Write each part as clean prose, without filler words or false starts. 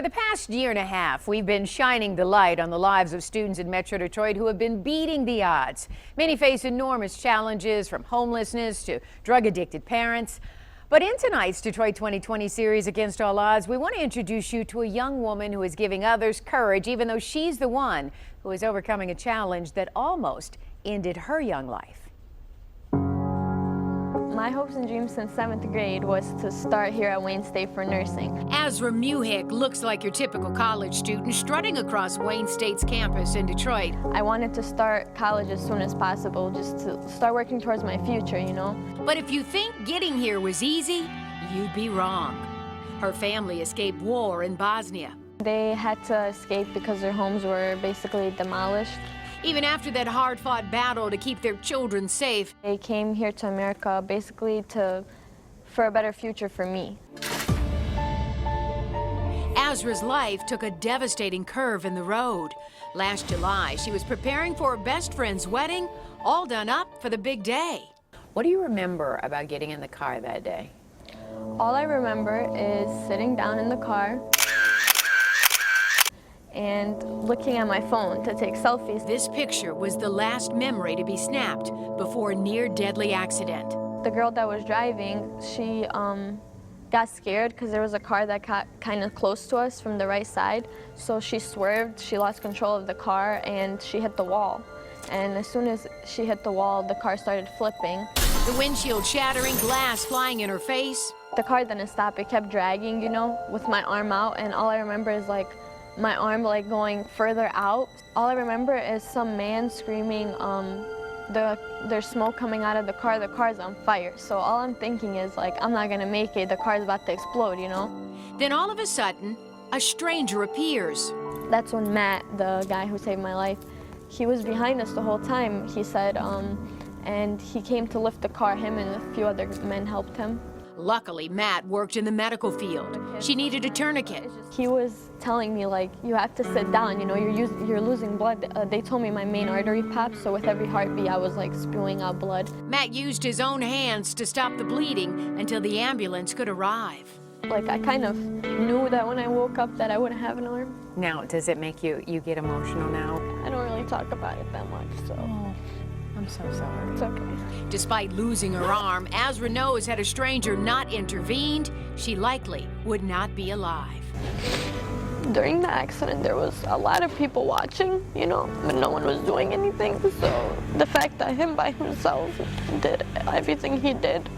For the past year and a half, we've been shining the light on the lives of students in Metro Detroit who have been beating the odds. Many face enormous challenges, from homelessness to drug-addicted parents. But in tonight's Detroit 2020 series, Against All Odds, we want to introduce you to a young woman who is giving others courage, even though she's the one who is overcoming a challenge that almost ended her young life. My hopes and dreams since 7th grade was to start here at Wayne State for nursing. Azra Muhick looks like your typical college student strutting across Wayne State's campus in Detroit. I wanted to start college as soon as possible, just to start working towards my future, you know. But if you think getting here was easy, you'd be wrong. Her family escaped war in Bosnia. They had to escape because their homes were basically demolished. Even after that hard-fought battle to keep their children safe, they came here to America basically for a better future for me. Azra's life took a devastating curve in the road. Last July, she was preparing for her best friend's wedding, all done up for the big day. What do you remember about getting in the car that day? All I remember is sitting down in the car and looking at my phone to take selfies. This picture was the last memory to be snapped before a near-deadly accident. The girl that was driving, she got scared because there was a car that got kind of close to us from the right side. So she swerved, she lost control of the car, and she hit the wall. And as soon as she hit the wall, the car started flipping. The windshield shattering, glass flying in her face. The car didn't stop, it kept dragging, you know, with my arm out, and all I remember is like my arm like going further out. All I remember is some man screaming, there's smoke coming out of the car's on fire. So all I'm thinking is like, I'm not gonna make it, the car's about to explode, you know? Then all of a sudden, a stranger appears. That's when Matt, the guy who saved my life, he was behind us the whole time, he said, and he came to lift the car. Him and a few other men helped him. Luckily, Matt worked in the medical field. She needed a tourniquet. He was telling me, like, you have to sit down, you know, you're losing blood. They told me my main artery popped, so with every heartbeat, I was, like, spewing out blood. Matt used his own hands to stop the bleeding until the ambulance could arrive. Like, I kind of knew that when I woke up that I wouldn't have an arm. Now, does it make you get emotional now? I don't really talk about it that much, so. Oh, I'm so sorry. It's okay. Despite losing her arm, Azra knows had a stranger not intervened, she likely would not be alive. During the accident, there was a lot of people watching, you know, but no one was doing anything. So the fact that him by himself did everything he did,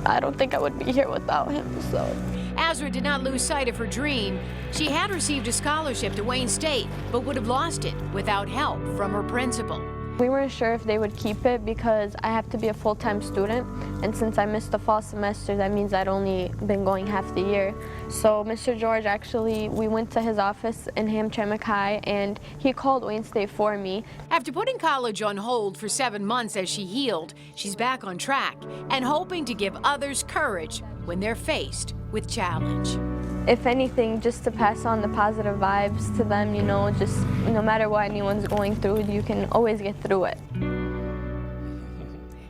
I don't think I would be here without him, so. Azra did not lose sight of her dream. She had received a scholarship to Wayne State, but would have lost it without help from her principal. We weren't sure if they would keep it because I have to be a full-time student, and since I missed the fall semester, that means I'd only been going half the year. So Mr. George, actually, we went to his office in Hamtramck High, and he called Wayne State for me. After putting college on hold for 7 months as she healed, she's back on track and hoping to give others courage when they're faced with challenge. If anything, just to pass on the positive vibes to them, you know, just no matter what anyone's going through, you can always get through it.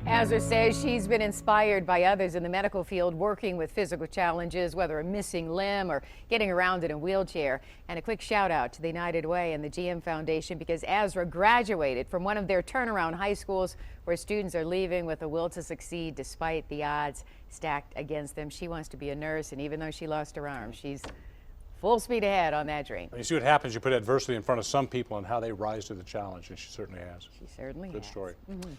Azra says she's been inspired by others in the medical field working with physical challenges, whether a missing limb or getting around in a wheelchair. And a quick shout out to the United Way and the GM Foundation, because Azra graduated from one of their turnaround high schools where students are leaving with a will to succeed despite the odds stacked against them. She wants to be a nurse, and even though she lost her arm, she's full speed ahead on that dream. You see what happens, you put adversity in front of some people and how they rise to the challenge, and she certainly has. She certainly has. Good story.